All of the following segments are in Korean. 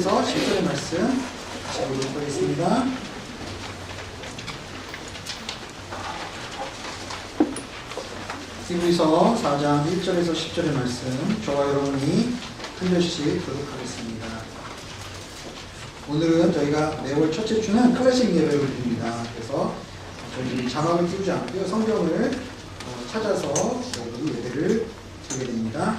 1절에서 10절의 말씀 같이 보도록 하겠습니다. 히브리서 4장 1절에서 10절의 말씀 저와 여러분이 한 절씩 교독하겠습니다. 오늘은 저희가 매월 첫째 주는 클래식 예배를 드립니다. 그래서 저희들이 자막을 띄우지 않고요, 성경을 찾아서 이 예배를 드리게 됩니다.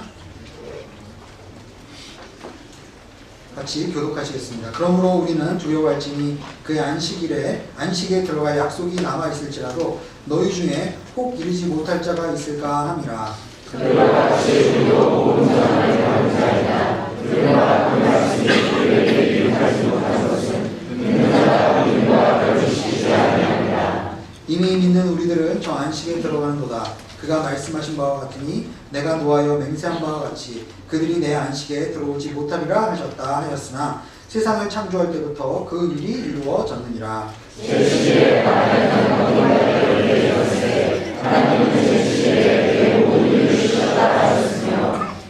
같이 교독하시겠습니다. 그러므로 우리는 두려워할지니 그의 안식에 들어갈 약속이 남아있을지라도 너희 중에 혹 이르지 못할 자가 있을까 함이라. 그들과 같이 우리도 모든 자만을 감사하리라. 그들과 같이 그들에게 이룩하지 못한 것은 믿는 자가 믿음과 별주시지 아니하리라. 이미 믿는 우리들은 저 안식에 들어가는도다. 그가 말씀하신 바와 같으니 내가 노하여 맹세한 바와 같이 그들이 내 안식에 들어오지 못하리라 하셨다 하였으나 세상을 창조할 때부터 그 일이 이루어졌느니라. 제7일에 하나님은 너희를 열리셨으되 하나님은 제7일에 그 모든 일을 주셨다 하였으며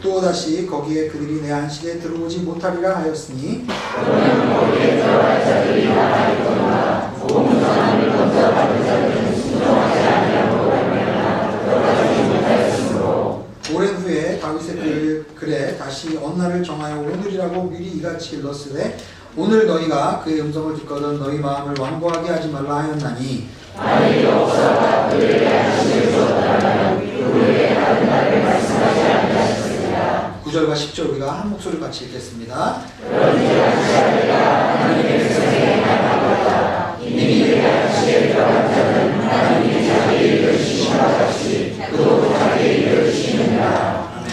또다시 거기에 그들이 내 안식에 들어오지 못하리라 하였으니 너는 거기에 들어갈 자들이 많아있거니와 온 하나님을 먼저 받은 자들은 순종하지 아니하고 말미암아 들어가지 못하였으므로 오랜 후에 다윗의 글에 다시 어느 날을 정하여 오늘이라고 미리 이같이 일렀으되 오늘 너희가 그의 음성을 듣거든 너희 마음을 완고하게 하지 말라 하였나니 만일 여호와가 그들에게 안식을 주었다면 그들에게 다른 날을 말씀하지 아니하셨으리라. 9절과 10절 우리가 한 목소리를 같이 읽겠습니다. 그런지 안식하리라. 하나님의 백성에게 나아가다 이미 그의 안식에 들어간 자는 하나님이 자기의 일을 주신 것 같이 그도 자기의 일을 주시느니라. 아멘.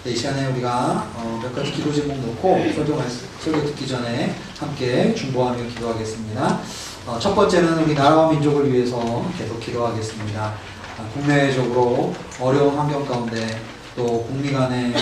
네, 이 시간에 우리가 몇 가지 기도 제목 놓고 설교 듣기 전에 함께 중보하며 기도하겠습니다. 첫 번째는 우리 나라와 민족을 위해서 계속 기도하겠습니다. 국내적으로 어려운 환경 가운데 또 북미 간의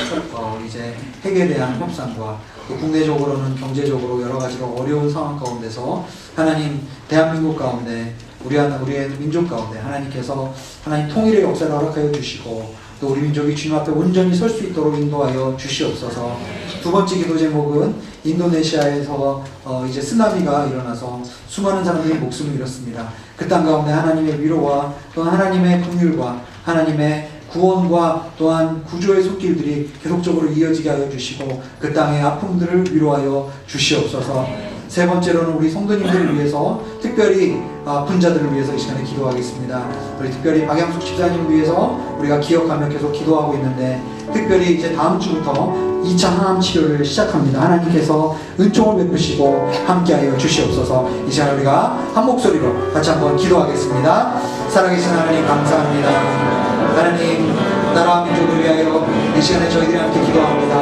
이제 핵에 대한 협상과 또 국내적으로는 경제적으로 여러 가지로 어려운 상황 가운데서 하나님 대한민국 가운데 우리의 민족 가운데 하나님께서 하나님 통일의 역사를 허락하여 주시고 또 우리 민족이 주님 앞에 온전히 설 수 있도록 인도하여 주시옵소서. 두 번째 기도 제목은 인도네시아에서 이제 쓰나미가 일어나서 수많은 사람들이 목숨을 잃었습니다. 그 땅 가운데 하나님의 위로와 또 하나님의 긍휼과 하나님의 구원과 또한 구조의 손길들이 계속적으로 이어지게 하여 주시고 그 땅의 아픔들을 위로하여 주시옵소서. 세 번째로는 우리 성도님들을 위해서 특별히 아픈 자들을 위해서 이 시간에 기도하겠습니다. 우리 특별히 박양숙 집사님을 위해서 우리가 기억하며 계속 기도하고 있는데 특별히 이제 다음 주부터 2차 항암 치료를 시작합니다. 하나님께서 은총을 베푸시고 함께하여 주시옵소서. 이 시간 우리가 한 목소리로 같이 한번 기도하겠습니다. 살아계신 하나님 감사합니다. 하나님 나라와 민족을 위하여 이 시간에 저희들이 함께 기도합니다.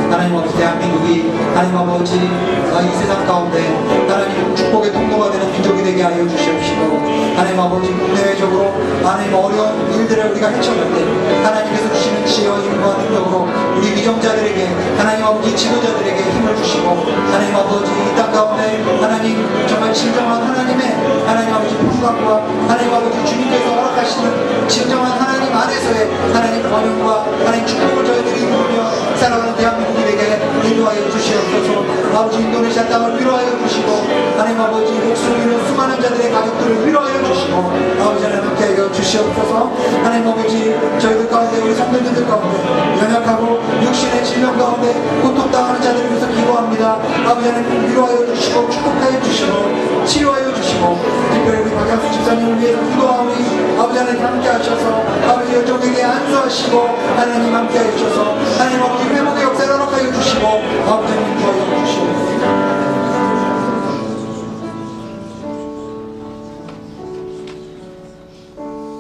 하나님 아버지 대한민국이 하나님 아버지 이 세상 가운데 하나님 축복의 통로가 되는 민족이 되게 하여 주시옵시고 하나님 아버지 국내외적으로 하나님 어려운 일들을 우리가 헤쳐갈 때 하나님께서 주시는 지혜와 힘과 능력으로 우리 미정자들에게 하나님 아버지 지도자들에게 힘을 주시고 하나님 아버지 이 땅 가운데 하나님 정말 진정한 하나님의 하나님 아버지 풍광과 하나님 아버지 주님께서 허락하시는 진정한 하나님 안에서의 하나님 번영과 하나님 축복을 저희들이 이루며 살아가는 대한민국이 되게 인도하여 주시옵소서. 아버지 인도네시아 땅을 위로하여 주시고 하나님 아버지 목숨을 잃은 수많은 자들의 가족들을 위로하여 주시고 아버지 하나님 함께하여 주시옵소서. 하나님 아버지 저희들 가운데 우리 성도님들 가운데 연약하고 육신의 질병 가운데 고통당하는 자들을 위해서 기도합니다. 아버지 하나님 위로하여 주시고 축복하여 주시고 치료하여 주시고 특별히 우리 박양수 집사님을 위해서 기도하오니 아버지 하나님 함께 하셔서 아버지 여종에게 안수하시고 하나님 함께 하셔서 하나님 아버지 회복의 역사를 허락하여 주시고 아버지 하나님 도와여 주시옵소서.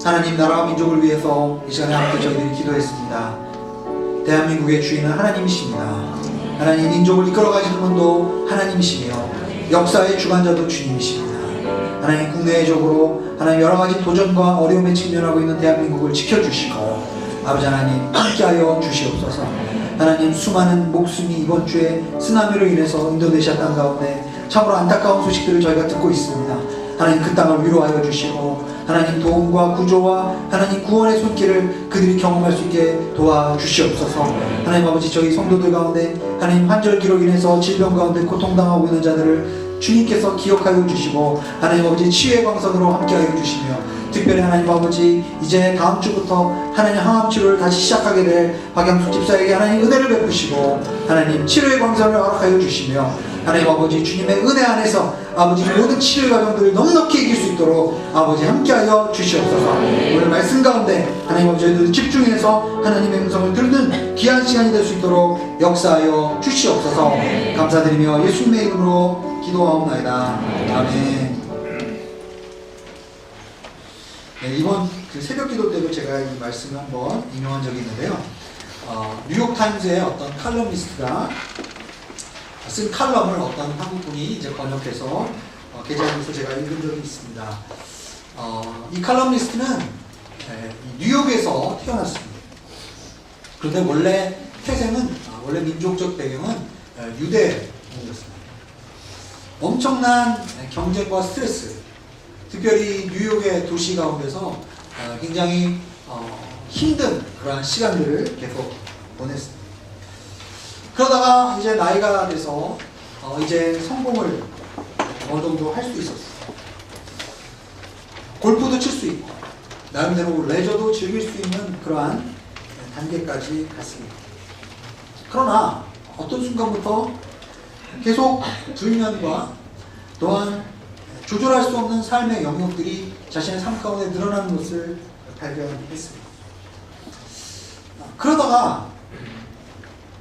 하나님 나라와 민족을 위해서 이 시간에 함께 저희들이 기도했습니다. 대한민국의 주인은 하나님이십니다. 하나님 민족을 이끌어가시는 분도 하나님이시며 역사의 주관자도 주님이십니다. 하나님 국내적으로 하나님 여러가지 도전과 어려움에 직면하고 있는 대한민국을 지켜주시고 아버지 하나님 함께하여 주시옵소서. 하나님 수많은 목숨이 이번 주에 쓰나미로 인해서 인도네시아 땅 가운데 참으로 안타까운 소식들을 저희가 듣고 있습니다. 하나님 그 땅을 위로하여 주시고 하나님 도움과 구조와 하나님 구원의 손길을 그들이 경험할 수 있게 도와주시옵소서. 하나님 아버지 저희 성도들 가운데 하나님 환절기로 인해서 질병 가운데 고통당하고 있는 자들을 주님께서 기억하여 주시고 하나님 아버지 치유의 광선으로 함께하여 주시며 특별히 하나님 아버지 이제 다음 주부터 하나님 항암 치료를 다시 시작하게 될 박양숙 집사에게 하나님 은혜를 베푸시고 하나님 치료의 광선을 허락하여 주시며 하나님 아버지 주님의 은혜 안에서 아버지 모든 치료의 과정들을 넉넉히 이길 수 있도록 아버지 함께하여 주시옵소서. 오늘 말씀 가운데 하나님 아버지 저희들 집중해서 하나님의 음성을 듣는 귀한 시간이 될 수 있도록 역사하여 주시옵소서. 감사드리며 예수님의 이름으로 기도하옵나이다. 아멘. 네, 이번 그 새벽 기도 때도 제가 이 말씀을 한번 인용한 적이 있는데요. 뉴욕타임즈의 어떤 칼럼니스트가 쓴 칼럼을 어떤 한국분이 이제 번역해서 게재하면서 제가 읽은 적이 있습니다. 이 칼럼니스트는 뉴욕에서 태어났습니다. 그런데 원래 태생은 원래 민족적 배경은 유대인이었습니다. 엄청난 경쟁과 스트레스, 특별히 뉴욕의 도시 가운데서 굉장히 힘든 그러한 시간들을 계속 보냈습니다. 그러다가 이제 나이가 돼서 이제 성공을 어느 정도 할 수 있었어요. 골프도 칠 수 있고 나름대로 레저도 즐길 수 있는 그러한 단계까지 갔습니다. 그러나 어떤 순간부터 계속 불면과 또한 조절할 수 없는 삶의 영역들이 자신의 삶 가운데 늘어나는 것을 발견했습니다. 그러다가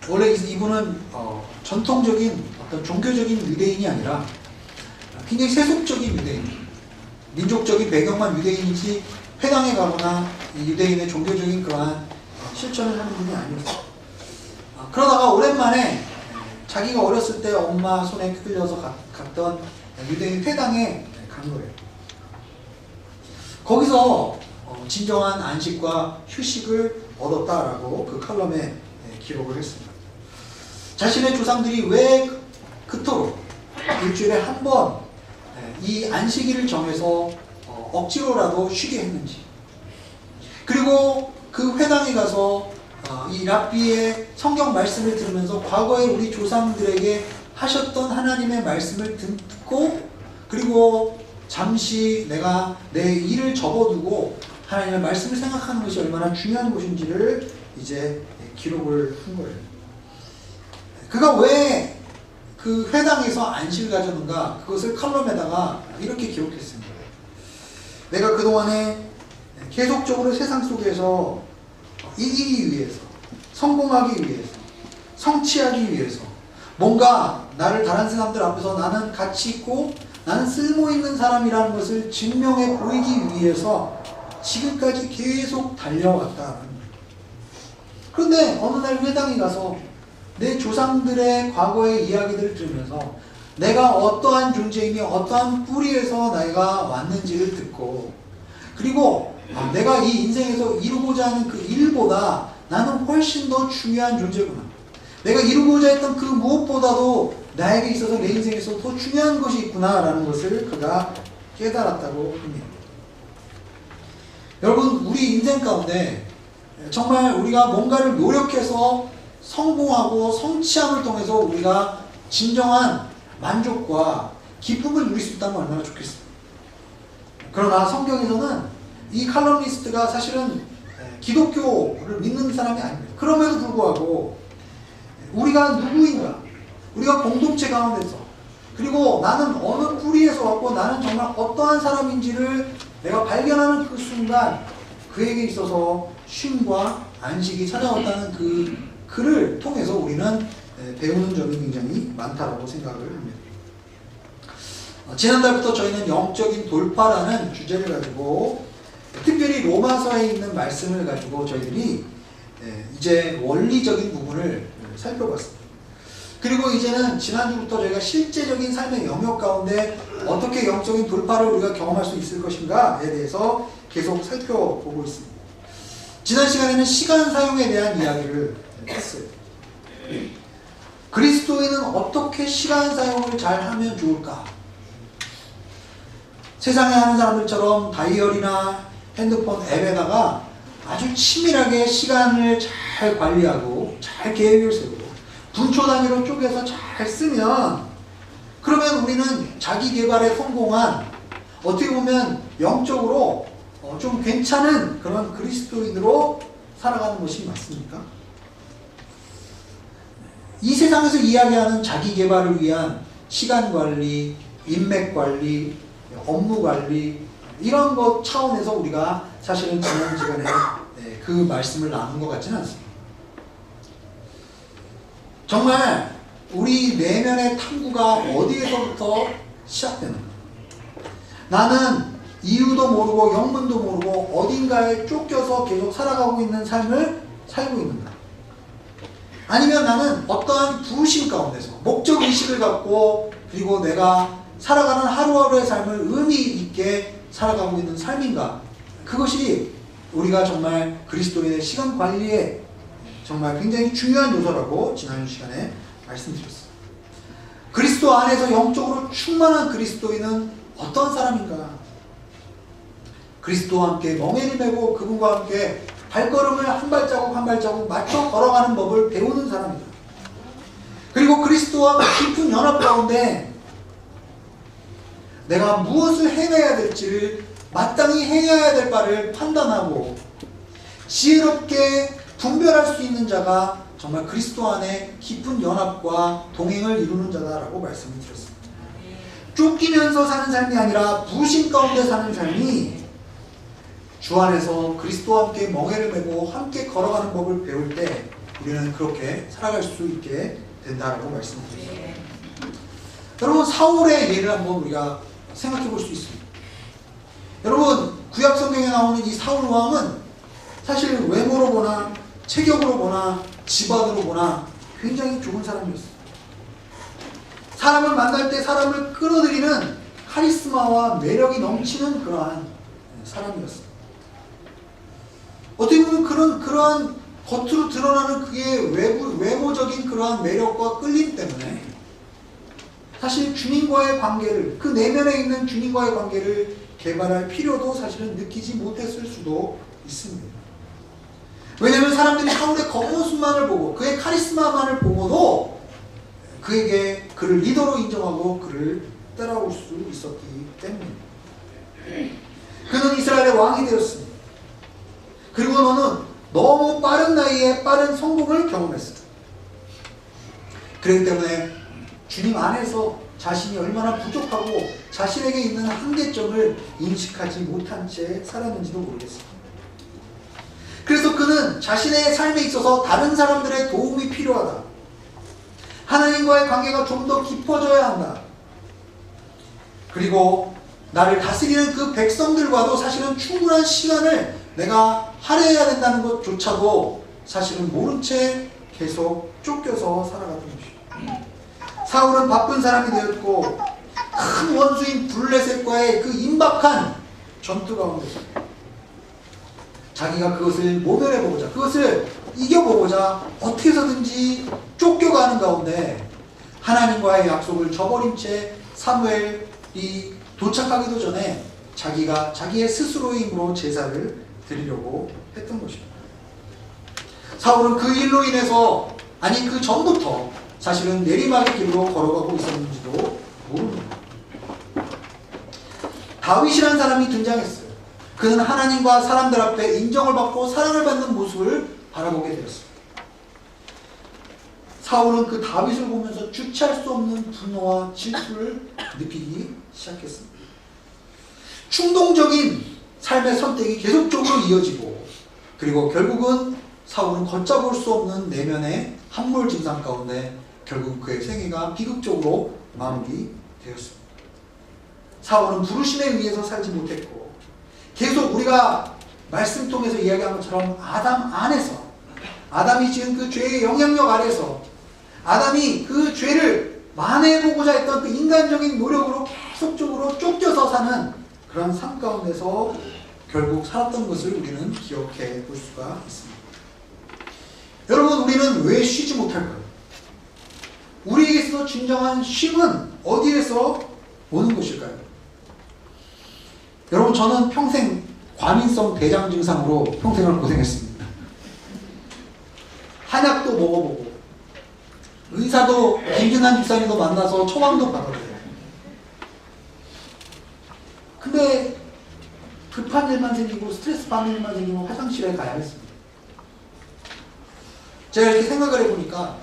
원래 이분은 전통적인 어떤 종교적인 유대인이 아니라 굉장히 세속적인 유대인, 민족적인 배경만 유대인이지 회당에 가거나 유대인의 종교적인 그러한 실천을 하는 분이 아니었어요. 그러다가 오랜만에 자기가 어렸을 때 엄마 손에 끌려서 갔던 유대인 회당에 간 거예요. 거기서 진정한 안식과 휴식을 얻었다라고 그 칼럼에 기록을 했습니다. 자신의 조상들이 왜 그토록 일주일에 한 번 이 안식일을 정해서 억지로라도 쉬게 했는지, 그리고 그 회당에 가서 이 랍비의 성경 말씀을 들으면서 과거에 우리 조상들에게 하셨던 하나님의 말씀을 듣고 그리고 잠시 내가 내 일을 접어두고 하나님의 말씀을 생각하는 것이 얼마나 중요한 것인지를 이제 기록을 한 거예요. 그가 왜 그 회당에서 안식을 가졌는가, 그것을 칼럼에다가 이렇게 기록했습니다. 내가 그동안에 계속적으로 세상 속에서 이기기 위해서, 성공하기 위해서, 성취하기 위해서, 뭔가 나를 다른 사람들 앞에서 나는 가치 있고 나는 쓸모 있는 사람이라는 것을 증명해 보이기 위해서 지금까지 계속 달려왔다. 그런데 어느 날 회당에 가서 내 조상들의 과거의 이야기들을 들으면서 내가 어떠한 존재이며 어떠한 뿌리에서 내가 왔는지를 듣고, 그리고 내가 이 인생에서 이루고자 하는 그 일보다 나는 훨씬 더 중요한 존재구나. 내가 이루고자 했던 그 무엇보다도 나에게 있어서 내 인생에서 더 중요한 것이 있구나 라는 것을 그가 깨달았다고 합니다. 여러분, 우리 인생 가운데 정말 우리가 뭔가를 노력해서 성공하고 성취함을 통해서 우리가 진정한 만족과 기쁨을 누릴 수 있다면 얼마나 좋겠어요. 그러나 성경에서는 이 칼럼니스트가 사실은 기독교를 믿는 사람이 아닙니다. 그럼에도 불구하고 우리가 누구인가, 우리가 공동체 가운데서, 그리고 나는 어느 뿌리에서 왔고 나는 정말 어떠한 사람인지를 내가 발견하는 그 순간 그에게 있어서 쉼과 안식이 찾아왔다는 그 글을 통해서 우리는 배우는 점이 굉장히 많다고 생각을 합니다. 지난달부터 저희는 영적인 돌파라는 주제를 가지고 특별히 로마서에 있는 말씀을 가지고 저희들이 이제 원리적인 부분을 살펴봤습니다. 그리고 이제는 지난주부터 저희가 실제적인 삶의 영역 가운데 어떻게 영적인 돌파를 우리가 경험할 수 있을 것인가에 대해서 계속 살펴보고 있습니다. 지난 시간에는 시간 사용에 대한 이야기를 했어요. 그리스도인은 어떻게 시간 사용을 잘 하면 좋을까? 세상에 하는 사람들처럼 다이어리나 핸드폰 앱에다가 아주 치밀하게 시간을 잘 관리하고 잘 계획을 세우고 분초 단위로 쪼개서 잘 쓰면, 그러면 우리는 자기 개발에 성공한, 어떻게 보면 영적으로 좀 괜찮은 그런 그리스도인으로 살아가는 것이 맞습니까? 이 세상에서 이야기하는 자기 개발을 위한 시간 관리, 인맥 관리, 업무 관리, 이런 것 차원에서 우리가 사실은 지난 시간에 그 말씀을 나눈 것 같지는 않습니다. 정말 우리 내면의 탐구가 어디에서부터 시작되는가? 나는 이유도 모르고 영문도 모르고 어딘가에 쫓겨서 계속 살아가고 있는 삶을 살고 있는가? 아니면 나는 어떠한 부르심 가운데서 목적의식을 갖고, 그리고 내가 살아가는 하루하루의 삶을 의미 있게 살아가고 있는 삶인가? 그것이 우리가 정말 그리스도인의 시간 관리에 정말 굉장히 중요한 요소라고 지난 시간에 말씀드렸어요. 그리스도 안에서 영적으로 충만한 그리스도인은 어떤 사람인가? 그리스도와 함께 멍에를 메고 그분과 함께 발걸음을 한 발자국 한 발자국 맞춰 걸어가는 법을 배우는 사람이다. 그리고 그리스도와 깊은 연합 가운데 내가 무엇을 해내야 될지를, 마땅히 해야 될 바를 판단하고 지혜롭게 분별할 수 있는 자가 정말 그리스도 안에 깊은 연합과 동행을 이루는 자다라고 말씀을 드렸습니다. 쫓기면서 사는 삶이 아니라 부르심 가운데 사는 삶이, 주 안에서 그리스도와 함께 멍에를 메고 함께 걸어가는 법을 배울 때 우리는 그렇게 살아갈 수 있게 된다라고 말씀드렸습니다. 여러분, 사울의 예를 한번 우리가 생각해 볼 수 있습니다. 여러분, 구약 성경에 나오는 이 사울 왕은 사실 외모로 보나 체격으로 보나 집안으로 보나 굉장히 좋은 사람이었어요. 사람을 만날 때 사람을 끌어들이는 카리스마와 매력이 넘치는 그러한 사람이었어요. 어떻게 보면 그러한 겉으로 드러나는 그의 외모적인 그러한 매력과 끌림 때문에 사실 주님과의 관계를, 그 내면에 있는 주님과의 관계를 개발할 필요도 사실은 느끼지 못했을 수도 있습니다. 왜냐하면 사람들이 사울의 겉모습만을 보고 그의 카리스마만을 보고도 그에게 그를 리더로 인정하고 그를 따라올 수 있었기 때문입니다. 그는 이스라엘의 왕이 되었습니다. 그리고 너는 너무 빠른 나이에 빠른 성공을 경험했어요. 그렇기 때문에 주님 안에서 자신이 얼마나 부족하고 자신에게 있는 한계점을 인식하지 못한 채 살았는지도 모르겠습니다. 그래서 그는 자신의 삶에 있어서 다른 사람들의 도움이 필요하다. 하나님과의 관계가 좀 더 깊어져야 한다. 그리고 나를 다스리는 그 백성들과도 사실은 충분한 시간을 내가 할애해야 된다는 것조차도 사실은 모른 채 계속 쫓겨서 살아갔던 것입니다. 사울은 바쁜 사람이 되었고 큰 원수인 블레셋과의 그 임박한 전투 가운데서 자기가 그것을 모면해보고자, 그것을 이겨보고자 어떻게 해서든지 쫓겨가는 가운데 하나님과의 약속을 저버린 채 사무엘이 도착하기도 전에 자기가 자기의 스스로의 힘으로 제사를 드리려고 했던 것입니다. 사울은 그 일로 인해서, 아니 그 전부터 사실은 내리막의 길로 걸어가고 있었는지도 모릅니다. 다윗이라는 사람이 등장했어요. 그는 하나님과 사람들 앞에 인정을 받고 사랑을 받는 모습을 바라보게 되었습니다. 사울은 그 다윗을 보면서 주체할 수 없는 분노와 질투를 느끼기 시작했습니다. 충동적인 삶의 선택이 계속적으로 이어지고, 그리고 결국은 사울은 걷잡을 수 없는 내면의 함몰 증상 가운데 결국 그의 생애가 비극적으로 마무리되었습니다. 사울은 부르심에 의해서 살지 못했고, 계속 우리가 말씀 통해서 이야기한 것처럼 아담 안에서, 아담이 지은 그 죄의 영향력 아래서 아담이 그 죄를 만회해보고자 했던 그 인간적인 노력으로 계속적으로 쫓겨서 사는 그런 삶 가운데서 결국 살았던 것을 우리는 기억해 볼 수가 있습니다. 여러분, 우리는 왜 쉬지 못할까요? 우리에게서 진정한 쉼은 어디에서 오는 것일까요? 여러분, 저는 평생 과민성 대장 증상으로 평생을 고생했습니다. 한약도 먹어보고, 의사도 김진환 집사님도 만나서 처방도 받았어요. 근데 급한 일만 생기고 스트레스 받는 일만 생기면 화장실에 가야 했습니다. 제가 이렇게 생각을 해보니까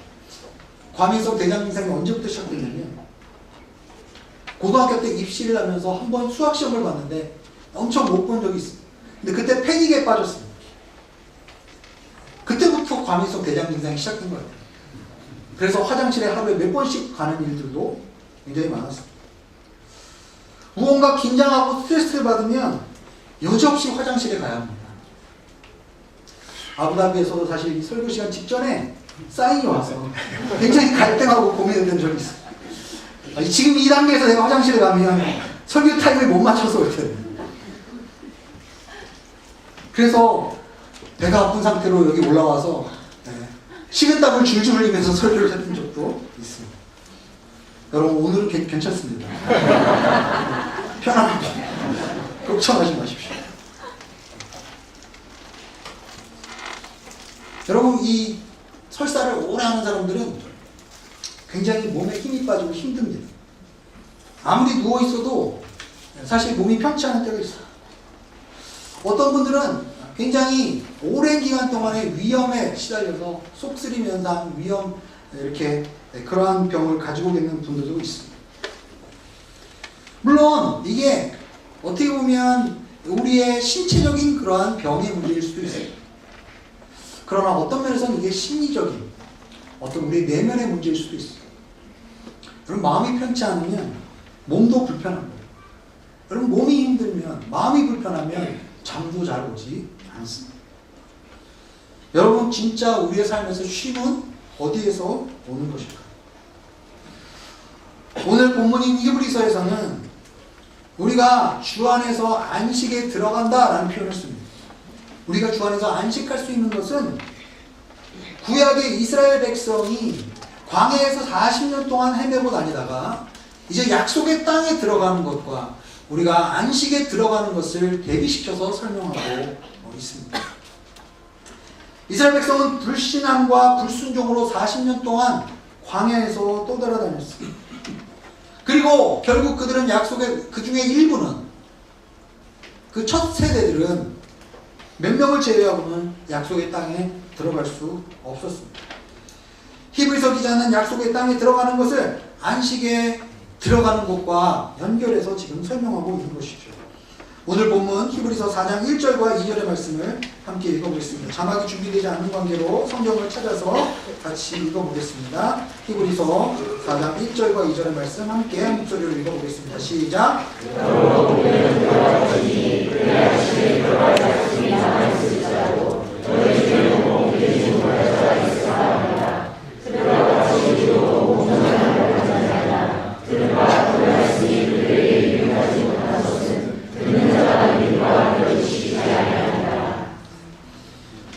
과민성 대장 증상이 언제부터 시작됐냐면, 고등학교 때 입시를 하면서 한번 수학 시험을 봤는데 엄청 못 본 적이 있어요. 근데 그때 패닉에 빠졌습니다. 그때부터 과민성 대장 증상이 시작된 거예요. 그래서 화장실에 하루에 몇 번씩 가는 일들도 굉장히 많았습니다. 무언가 긴장하고 스트레스를 받으면 여지없이 화장실에 가야 합니다. 아부다비에서도 사실 이 설교 시간 직전에 사인이 와서 굉장히 갈등하고 고민된 적이 있어요. 지금 이 단계에서 내가 화장실에 가면 설교 타임을 못 맞춰서 그렇거든요. 그래서 배가 아픈 상태로 여기 올라와서 식은땀을 줄줄 흘리면서 설교를 했던 적도 있습니다. 여러분, 오늘은 괜찮습니다. 편안합니다. 걱정하지 마십시오. 여러분, 이 설사를 오래 하는 사람들은 굉장히 몸에 힘이 빠지고 힘듭니다. 아무리 누워있어도 사실 몸이 편치 않은 때가 있어요. 어떤 분들은 굉장히 오랜 기간 동안의 위염에 시달려서 속쓰림 현상, 위염, 이렇게 그러한 병을 가지고 있는 분들도 있습니다. 물론 이게 어떻게 보면 우리의 신체적인 그러한 병의 문제일 수도 있어요. 그러나 어떤 면에서는 이게 심리적인 어떤 우리 내면의 문제일 수도 있어요. 여러분, 마음이 편치 않으면 몸도 불편한 거예요. 여러분, 몸이 힘들면, 마음이 불편하면 잠도 잘 오지 않습니다. 여러분, 진짜 우리의 삶에서 쉼은 어디에서 오는 것일까? 오늘 본문인 히브리서에서는 우리가 주 안에서 안식에 들어간다라는 표현을 씁니다. 우리가 주 안에서 안식할 수 있는 것은 구약의 이스라엘 백성이 광야에서 40년 동안 헤매고 다니다가 이제 약속의 땅에 들어가는 것과 우리가 안식에 들어가는 것을 대비시켜서 설명하고 있습니다. 이스라엘 백성은 불신앙과 불순종으로 40년 동안 광야에서 떠돌아다녔습니다. 그리고 결국 그들은 약속의 그 중에 일부는, 그 첫 세대들은 몇 명을 제외하고는 약속의 땅에 들어갈 수 없었습니다. 히브리서 기자는 약속의 땅에 들어가는 것을 안식에 들어가는 것과 연결해서 지금 설명하고 있는 것이죠. 오늘 본문 히브리서 4장 1절과 2절의 말씀을 함께 읽어보겠습니다. 자막이 준비되지 않는 관계로 성경을 찾아서 같이 읽어보겠습니다. 히브리서 4장 1절과 2절의 말씀 함께 한 목소리로 읽어보겠습니다. 시작!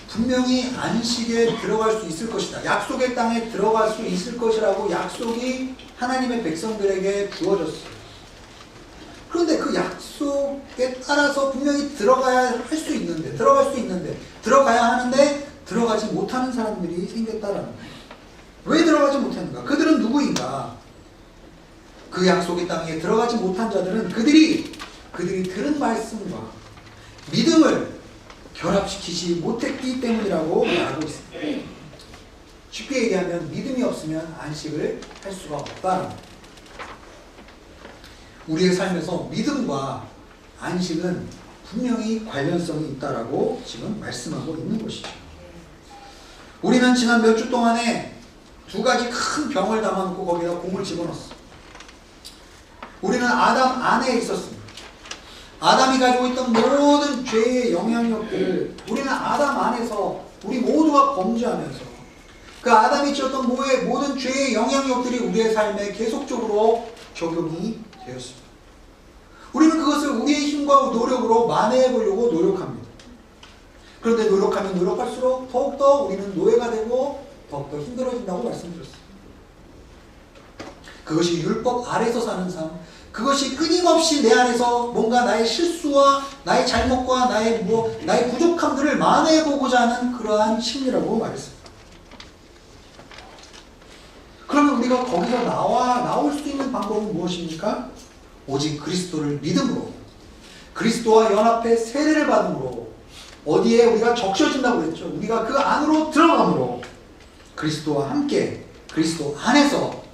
분명히 안식에 들어갈 수 있을 것이다. 약속의 땅에 들어갈 수 있을 것이라고 약속이 하나님의 백성들에게 주어졌어요. 그런데 그 약속에 따라서 분명히 들어가야 할 수 있는데, 들어갈 수 있는데, 들어가야 하는데 들어가지 못하는 사람들이 생겼다라는 거예요. 왜 들어가지 못했는가? 그들은 누구인가? 그 약속의 땅에 들어가지 못한 자들은 그들이 들은 말씀과 믿음을 결합시키지 못했기 때문이라고 말하고 있습니다. 쉽게 얘기하면 믿음이 없으면 안식을 할 수가 없다. 우리의 삶에서 믿음과 안식은 분명히 관련성이 있다라고 지금 말씀하고 있는 것이죠. 우리는 지난 몇 주 동안에 두 가지 큰 병을 담아놓고 거기다 공을 집어넣었어. 우리는 아담 안에 있었습니다. 아담이 가지고 있던 모든 죄의 영향력들을 우리는 아담 안에서 우리 모두가 범죄하면서 그 아담이 지었던 모든 죄의 영향력들이 우리의 삶에 계속적으로 적용이 되었습니다. 우리는 그것을 우리의 힘과 노력으로 만회해 보려고 노력합니다. 그런데 노력하면 노력할수록 더욱더 우리는 노예가 되고 더욱더 힘들어진다고 말씀드렸습니다. 그것이 율법 아래서 사는 삶, 그것이 끊임없이 내 안에서 뭔가 나의 실수와 나의 잘못과 나의 부족함들을 만회해보고자 하는 그러한 심리라고 말했습니다. 그러면 우리가 거기서 나올 수 있는 방법은 무엇입니까? 오직 그리스도를 믿음으로, 그리스도와 연합해 세례를 받음으로, 어디에 우리가 적셔진다고 그랬죠. 우리가 그 안으로 들어감으로, 그리스도와 함께 그리스도 안에서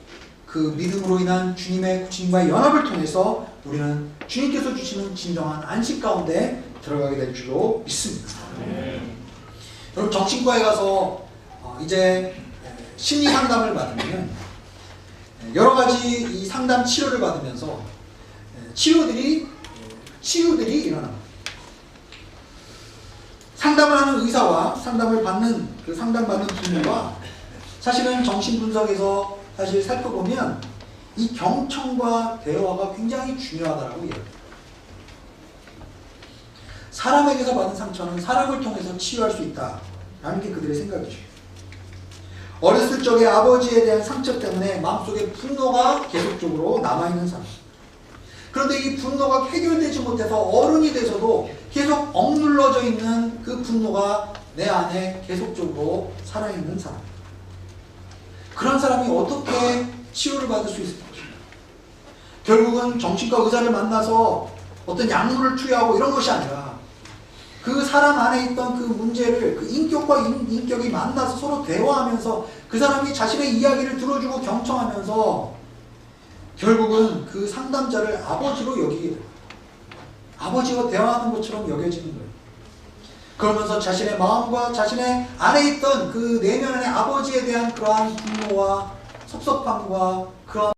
그 믿음으로 인한 주님과의 연합을 통해서 우리는 주님께서 주시는 진정한 안식 가운데 들어가게 될 줄로 믿습니다. 여러분, 정신과에 가서 이제 심리 상담을 받으면 여러 가지 이 상담 치료를 받으면서 치유들이 일어납니다. 상담을 하는 의사와 상담을 받는 그 상담받는 부모가 사실은 정신분석에서 사실 살펴보면 이 경청과 대화가 굉장히 중요하다고 얘기해요. 사람에게서 받은 상처는 사람을 통해서 치유할 수 있다라는 게 그들의 생각이죠. 어렸을 적에 아버지에 대한 상처 때문에 마음속에 분노가 계속적으로 남아있는 사람. 그런데 이 분노가 해결되지 못해서 어른이 돼서도 계속 억눌러져 있는 그 분노가 내 안에 계속적으로 살아있는 사람. 그런 사람이 어떻게 치유를 받을 수 있을 것인가? 결국은 정신과 의사를 만나서 어떤 약물을 투여하고 이런 것이 아니라 그 사람 안에 있던 그 문제를 그 인격과 인격이 만나서 서로 대화하면서 그 사람이 자신의 이야기를 들어주고 경청하면서 결국은 그 상담자를 아버지로 여기게 돼요. 아버지와 대화하는 것처럼 여겨지는 거예요. 그러면서 자신의 마음과 자신의 안에 있던 그 내면 안에 아버지에 대한 그러한 분노와 섭섭함과 그러한